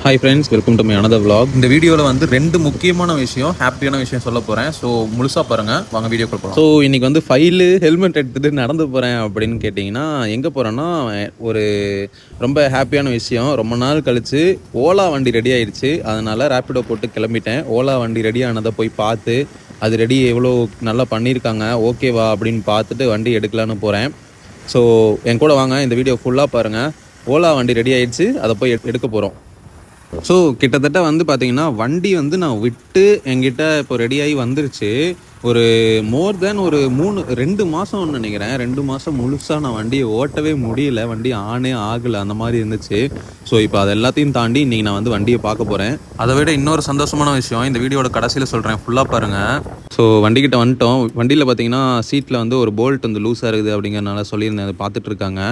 Hi friends, welcome to my another vlog. இந்த வீடியோவில் வந்து ரெண்டு முக்கியமான விஷயம், ஹாப்பியான விஷயம் சொல்ல போகிறேன். ஸோ முழுசாக பாருங்கள், வாங்க வீடியோக்குள்ள போகலாம். ஸோ இன்றைக்கி வந்து ஃபைலு ஹெல்மெட் எடுத்துகிட்டு நடந்து போகிறேன் அப்படின்னு கேட்டிங்கன்னா, எங்கே போகிறேன்னா ஒரு ரொம்ப ஹாப்பியான விஷயம். ரொம்ப நாள் கழித்து ஓலா வண்டி ரெடி ஆகிடுச்சு. அதனால் ரேப்பிடோ போட்டு கிளம்பிட்டேன். ஓலா வண்டி ரெடி ஆனதை போய் பார்த்து, அது ரெடி எவ்வளோ நல்லா பண்ணியிருக்காங்க, ஓகேவா அப்படின்னு பார்த்துட்டு வண்டி எடுக்கலான்னு போகிறேன். ஸோ என் கூட வாங்க, இந்த வீடியோ ஃபுல்லாக பாருங்கள். ஓலா வண்டி ரெடி ஆகிடுச்சு, அதை போய் எடுக்க போகிறோம். ஸோ கிட்டத்தட்ட வந்து பார்த்தீங்கன்னா வண்டி வந்து நான் விட்டு என்கிட்ட இப்போ ரெடியாகி வந்துருச்சு. ஒரு மோர் தேன் ஒரு 2 மாதம்னு நினைக்கிறேன். 2 மாதம் முழுசாக நான் வண்டியை ஓட்டவே முடியல. வண்டி ஆனே ஆகலை, அந்த மாதிரி இருந்துச்சு. ஸோ இப்போ அது எல்லாத்தையும் தாண்டி இன்றைக்கி நான் வந்து வண்டியை பார்க்க போகிறேன். அதை விட இன்னொரு சந்தோஷமான விஷயம் இந்த வீடியோட கடைசியில் சொல்கிறேன், ஃபுல்லாக பாருங்கள். ஸோ வண்டிக்கிட்ட வந்துட்டோம். வண்டியில் பார்த்தீங்கன்னா சீட்டில் வந்து ஒரு போல்ட் வந்து லூஸாக இருக்குது அப்படிங்கிறனால சொல்லியிருந்தேன், அதை பார்த்துட்ருக்காங்க.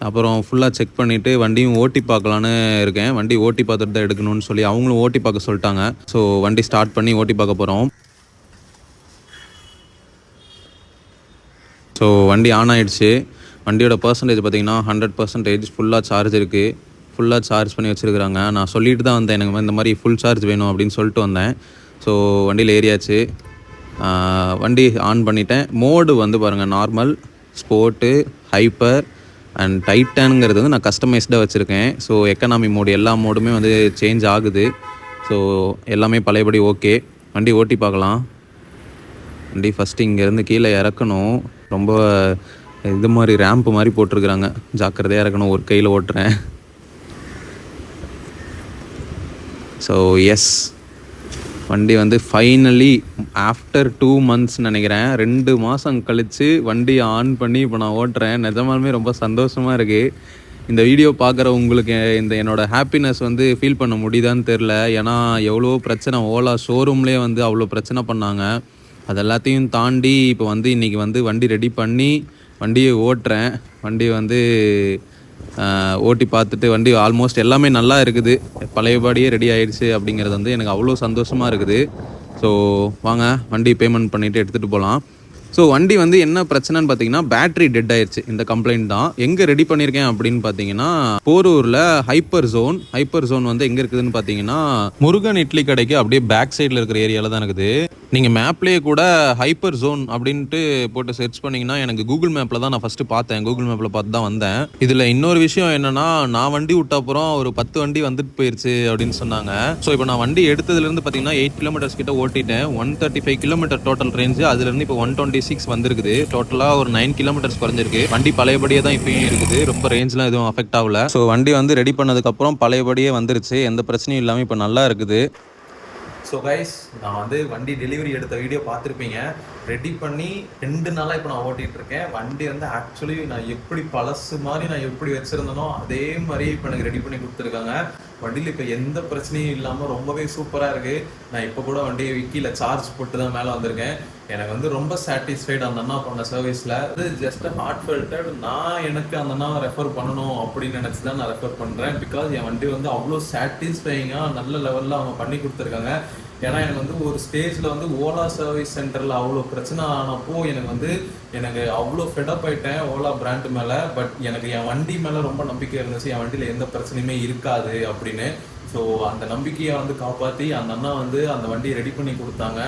அப்புறம் ஃபுல்லாக செக் பண்ணிவிட்டு வண்டியும் ஓட்டி பார்க்கலான்னு இருக்கேன். வண்டி ஓட்டி பார்த்துட்டு தான் எடுக்கணும்னு சொல்லி அவங்களும் ஓட்டி பார்க்க சொல்லிட்டாங்க. ஸோ வண்டி ஸ்டார்ட் பண்ணி ஓட்டி பார்க்க போகிறோம். ஸோ வண்டி ஆன் ஆகிடுச்சு. வண்டியோட பர்சன்டேஜ் பார்த்திங்கன்னா 100% ஃபுல்லாக சார்ஜ் இருக்குது. ஃபுல்லாக சார்ஜ் பண்ணி வச்சுருக்குறாங்க. நான் சொல்லிட்டு தான் வந்தேன், எனக்கு இந்த மாதிரி ஃபுல் சார்ஜ் வேணும் அப்படின்னு சொல்லிட்டு வந்தேன். ஸோ வண்டியில் ஏறியாச்சு. வண்டி ஆன் பண்ணிட்டேன். மோடு வந்து பாருங்கள், நார்மல், ஸ்போர்ட்டு, ஹைப்பர் அண்ட் டைட்டானுங்கிறது வந்து நான் கஸ்டமைஸ்டாக வச்சுருக்கேன். ஸோ எக்கனாமி மோடு எல்லா மோடுமே வந்து சேஞ்ச் ஆகுது. ஸோ எல்லாமே பழையபடி ஓகே. வண்டி ஓட்டி பார்க்கலாம். வண்டி ஃபஸ்ட்டு இங்கேருந்து கீழே இறக்கணும். ரொம்ப இது மாதிரி ரேம்ப்பு மாதிரி போட்டிருக்குறாங்க, ஜாக்கிரதையாக இறக்கணும். ஒரு கையில் ஓட்டுறேன். ஸோ எஸ், வண்டி வந்து ஃபைனலி ஆஃப்டர் 2 months நினைக்கிறேன், 2 மாதம் கழித்து வண்டியை ஆன் பண்ணி இப்போ நான் ஓட்டுறேன். நிஜமாலுமே ரொம்ப சந்தோஷமாக இருக்குது. இந்த வீடியோ பார்க்குற உங்களுக்கு இந்த என்னோடய ஹாப்பினஸ் வந்து ஃபீல் பண்ண முடியுதான்னு தெரில. ஏன்னா எவ்வளோ பிரச்சனை, ஓலா ஷோரூம்லேயே வந்து அவ்வளோ பிரச்சனை பண்ணாங்க. அது எல்லாத்தையும் தாண்டி இப்போ வந்து இன்றைக்கி வந்து வண்டி ரெடி பண்ணி வண்டியை ஓட்டுறேன். வண்டியை வந்து ஓட்டி பார்த்துட்டு வண்டி ஆல்மோஸ்ட் எல்லாமே நல்லா இருக்குது. பழையபடியே ரெடி ஆகிடுச்சு அப்படிங்கிறது வந்து எனக்கு அவ்வளோ சந்தோஷமாக இருக்குது. ஸோ வாங்க வண்டி பேமெண்ட் பண்ணிவிட்டு எடுத்துகிட்டு போகலாம். ஸோ வண்டி வந்து என்ன பிரச்சனைன்னு பார்த்தீங்கன்னா, பேட்ரி டெட் ஆயிடுச்சு. இந்த கம்ப்ளைண்ட் தான். எங்கே ரெடி பண்ணியிருக்கேன் அப்படின்னு பார்த்தீங்கன்னா, போரூரில் ஹைப்பர் ஜோன் வந்து எங்கே இருக்குதுன்னு பார்த்தீங்கன்னா, முருகன் இட்லி கடைக்கு அப்படியே பேக் சைடில் இருக்கிற ஏரியாவில் தான் இருக்குது. நீங்கள் மேப்லேயே கூட ஹைப்பர் ஜோன் அப்படின்ட்டு போட்டு சர்ச் பண்ணிங்கன்னா, எனக்கு கூகுள் மேப்பில் தான் நான் ஃபஸ்ட்டு பார்த்தேன். கூகுள் மேப்பில் பார்த்து தான் வந்தேன். இதில் இன்னொரு விஷயம் என்னென்னா, நான் வண்டி விட்ட அப்புறம் ஒரு 10 வண்டி வந்துட்டு போயிடுச்சு அப்படின்னு சொன்னாங்க. ஸோ இப்போ நான் வண்டி எடுத்ததுலேருந்து பார்த்தீங்கன்னா 8 கிலோமீட்டர்ஸ் கிட்ட ஓட்டிட்டேன். 135 கிலோமீட்டர் டோட்டல் ரேஞ்சு. அதுலேருந்து இப்போ 126 வந்திருக்குது. டோட்டலாக ஒரு 9 கிலோமீட்டர்ஸ் குறைஞ்சிருக்கு. வண்டி பழையபடியே தான் இப்பயும் இருக்குது. ரொம்ப ரேஞ்ச்லாம் எதுவும் அஃபெக்ட் ஆகல. ஸோ வண்டி வந்து ரெடி பண்ணதுக்கப்புறம் பழையபடியே வந்துருச்சு. எந்த பிரச்சனையும் இல்லாமல் இப்போ நல்லா இருக்குது. ஸோ கைஸ், நான் வந்து வண்டி டெலிவரி எடுத்த வீடியோ பார்த்துருப்பீங்க. ரெடி பண்ணி 2 நாளாக இப்போ நான் ஓட்டிகிட்டு இருக்கேன். வண்டி வந்து ஆக்சுவலி நான் எப்படி பழசு மாதிரி நான் எப்படி வச்சுருந்தனோ அதே மாதிரி இப்போ எனக்கு ரெடி பண்ணி கொடுத்துருக்காங்க. வண்டியில் இப்போ எந்த பிரச்சனையும் இல்லாமல் ரொம்பவே சூப்பராக இருக்குது. நான் இப்போ கூட வண்டியை விக்கியில் சார்ஜ் போட்டு தான் மேலே வந்திருக்கேன். எனக்கு வந்து ரொம்ப சாட்டிஸ்ஃபைடு அந்த அண்ணா பண்ண சர்வீஸில். அது ஜஸ்ட் ஹார்ட் ஃபெல்டட். நான் எனக்கு அந்த அண்ணாவை ரெஃபர் பண்ணணும் அப்படின்னு நினச்சி தான் நான் ரெஃபர் பண்ணுறேன். பிகாஸ் என் வண்டி வந்து அவ்வளோ சாட்டிஸ்ஃபைங்காக நல்ல லெவலில் அவங்க பண்ணி கொடுத்துருக்காங்க. ஏன்னா எனக்கு வந்து ஒரு ஸ்டேஜில் வந்து ஓலா சர்வீஸ் சென்டரில் அவ்வளோ பிரச்சனை ஆனப்போ எனக்கு அவ்வளோ ஃபெடப் ஆகிட்டேன் ஓலா பிராண்டு மேலே. பட் எனக்கு என் வண்டி மேலே ரொம்ப நம்பிக்கை இருந்துச்சு, என் வண்டியில் எந்த பிரச்சனையுமே இருக்காது அப்படின்னு. ஸோ அந்த நம்பிக்கையை வந்து காப்பாற்றி அந்த அண்ணா வந்து அந்த வண்டியை ரெடி பண்ணி கொடுத்தாங்க.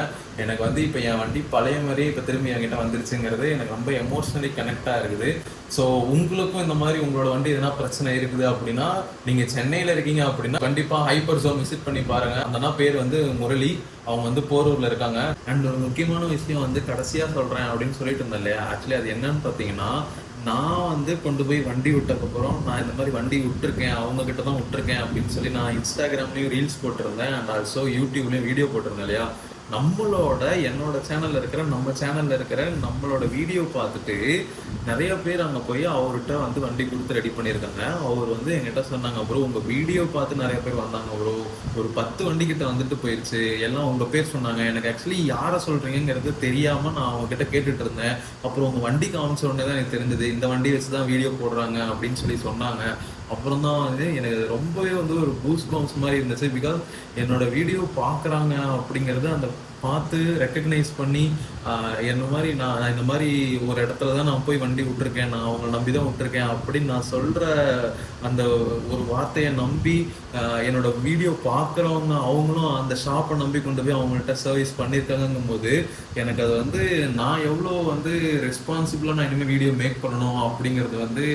எனக்கு வந்து இப்போ என் வண்டி பழைய மாதிரியே இப்போ திரும்பி என்கிட்ட வந்துருச்சுங்கிறது எனக்கு ரொம்ப எமோஷ்னலி கனெக்டாக இருக்குது. ஸோ உங்களுக்கும் இந்த மாதிரி உங்களோட வண்டி எதனா பிரச்சனை இருக்குது அப்படின்னா, நீங்கள் சென்னையில் இருக்கீங்க அப்படின்னா கண்டிப்பாக ஹைப்பர் ஜோன் விசிட் பண்ணி பாருங்கள். அந்த அண்ணா பேர் வந்து முரளி. அவங்க வந்து போரூரில் இருக்காங்க. அண்ட் ஒரு முக்கியமான விஷயம் வந்து கடைசியாக சொல்கிறேன் அப்படின்னு சொல்லிட்டு இருந்தேன் இல்லையா, ஆக்சுவலி அது என்னன்னு பார்த்தீங்கன்னா, நான் வந்து கொண்டு போய் வண்டி விட்டதுக்கப்புறம் நான் இந்த மாதிரி வண்டி விட்டுருக்கேன், அவங்கக்கிட்ட தான் விட்டுருக்கேன் அப்படின்னு சொல்லி நான் இன்ஸ்டாகிராம்லேயும் ரீல்ஸ் போட்டிருந்தேன். அண்ட் ஆல்சோ யூடியூப்லேயும் வீடியோ போட்டிருந்தேன் இல்லையா. என்னோட சேனலில் இருக்கிற நம்மளோட வீடியோ பார்த்துட்டு நிறைய பேர் அங்கே போய் அவர்கிட்ட வந்து வண்டி கொடுத்து ரெடி பண்ணியிருக்காங்க. அவர் வந்து என்கிட்ட சொன்னாங்க, ப்ரோ உங்கள் வீடியோ பார்த்து நிறைய பேர் வந்தாங்க ப்ரோ, ஒரு 10 வண்டிக்கிட்ட வந்துட்டு போயிடுச்சு, எல்லாம் உங்கள் பேர் சொன்னாங்க. எனக்கு ஆக்சுவலி யாரை சொல்கிறீங்கிறது தெரியாமல் நான் அவங்ககிட்ட கேட்டுட்டு இருந்தேன். அப்புறம் உங்கள் வண்டி காமிச்ச உடனே தான் எனக்கு தெரிஞ்சது, இந்த வண்டி வச்சு தான் வீடியோ போடுறாங்க அப்படின்னு சொல்லி சொன்னாங்க. அப்புறம் தான் வந்து எனக்கு ரொம்பவே வந்து ஒரு பூஸ்ட் பம்ப்ஸ் மாதிரி இருந்துச்சு. பிகாஸ் என்னோட வீடியோ பார்க்குறாங்க அப்படிங்கிறது அந்த பார்த்து ரெக்கக்னைஸ் பண்ணி என்ன மாதிரி நான் இந்த மாதிரி ஒரு இடத்துல தான் நான் போய் வண்டி விட்டுருக்கேன், நான் அவங்கள நம்பி தான் விட்டுருக்கேன் அப்படின்னு நான் சொல்கிற அந்த ஒரு வார்த்தையை நம்பி என்னோட வீடியோ பார்க்குறவங்க அவங்களும் அந்த ஷாப்பை நம்பி கொண்டு போய் அவங்கள்ட்ட சர்வீஸ் பண்ணியிருக்காங்கும் போது எனக்கு அது வந்து நான் எவ்வளோ வந்து ரெஸ்பான்சிபிளாக நான் இனிமேல் வீடியோ மேக் பண்ணணும் அப்படிங்கிறது வந்து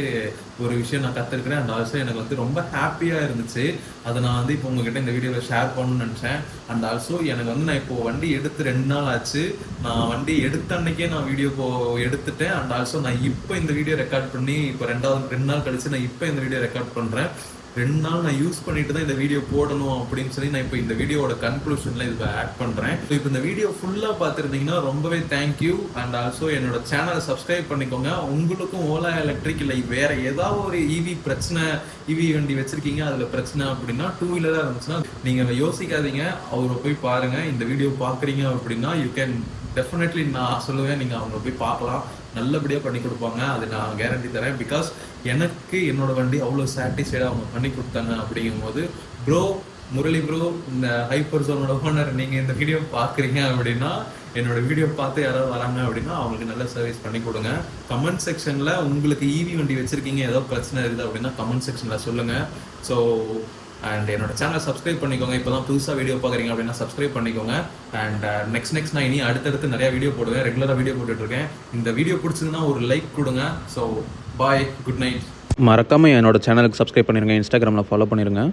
ஒரு விஷயம் நான் கற்றுருக்கிறேன். அண்ட் ஆல்சோ எனக்கு வந்து ரொம்ப ஹாப்பியாக இருந்துச்சு. அதை நான் வந்து இப்போ உங்ககிட்ட இந்த வீடியோவில் ஷேர் பண்ணணும்னு நினச்சேன். அண்ட் ஆல்சோ எனக்கு வந்து நான் இப்போ வண்டி எடுத்து 2 நாள் ஆச்சு. நான் வண்டி எடுத்த அன்னைக்கே நான் வீடியோ எடுத்துட்டேன். அண்ட் ஆல்சோ நான் இப்போ இந்த வீடியோ ரெக்கார்ட் பண்ணி இப்போ 2 நாள் கழிச்சு நான் இப்போ இந்த வீடியோ ரெக்கார்ட் பண்ணுறேன். 2 நாள் நான் யூஸ் பண்ணிட்டு தான் இந்த வீடியோ போடணும் அப்படின்னு சொல்லி நான் இப்போ இந்த வீடியோவோட கன்க்ளூஷனில் இதை ஆட் பண்ணுறேன். ஸோ இப்போ இந்த வீடியோ ஃபுல்லாக பார்த்துருந்தீங்கன்னா ரொம்பவே தேங்க்யூ. அண்ட் ஆல்சோ என்னோட சேனலை சப்ஸ்கிரைப் பண்ணிக்கோங்க. உங்களுக்கும் ஓலா எலக்ட்ரிக் இல்லை வேறு ஏதாவது ஒரு இவி பிரச்சனை, இவி வண்டி வச்சுருக்கீங்க அதில் பிரச்சனை அப்படின்னா, 2 வீலராக இருந்துச்சுன்னா நீங்கள் யோசிக்காதீங்க, அவரை போய் பாருங்கள். இந்த வீடியோ பார்க்குறீங்க அப்படின்னா யூ கேன் டெஃபினெட்லி நான் சொல்லுவேன், நீங்கள் அவங்கள போய் பார்க்கலாம், நல்லபடியாக பண்ணி கொடுப்பாங்க, அது நான் கேரண்டி தரேன். பிகாஸ் எனக்கு என்னோட வண்டி அவ்வளோ சாட்டிஸ்ஃபைடாக அவங்க பண்ணி கொடுத்தாங்க. அப்படிங்கும்போது ப்ரோ முரளி ப்ரோ, இந்த ஹைப்பர் ஜோனோட ஓனர், நீங்கள் இந்த வீடியோ பார்க்குறீங்க அப்படின்னா, என்னோட வீடியோ பார்த்து யாராவது வராங்க அப்படின்னா அவங்களுக்கு நல்ல சர்வீஸ் பண்ணி கொடுங்க. கமெண்ட் செக்ஷனில் உங்களுக்கு ஈவி வண்டி வச்சுருக்கீங்க, ஏதோ பிரச்சனை இருக்குது அப்படின்னா கமெண்ட் செக்ஷனில் சொல்லுங்கள். ஸோ அண்ட் என்னோட சேனலை சப்ஸ்கிரைப் பண்ணிக்கோங்க. இப்போ தான் புதுசாக வீடியோ பார்க்குறீங்க அப்படின்னா சப்ஸ்கிரைப் பண்ணிக்கோங்க. அண்ட் நெக்ஸ்ட் நான் இனி அடுத்தடுத்து நிறையா வீடியோ போடுவேன், ரெகுலராக வீடியோ போட்டுட்ருக்கேன். இந்த வீடியோ பிடிச்சதுன்னா ஒரு லைக் கொடுங்க. So bye, good night. மறக்காமல் என்னோட சேனலுக்கு சப்ஸ்கிரைப் பண்ணிடுங்க, இன்ஸ்டாகிராமில் ஃபாலோ பண்ணிடுங்க.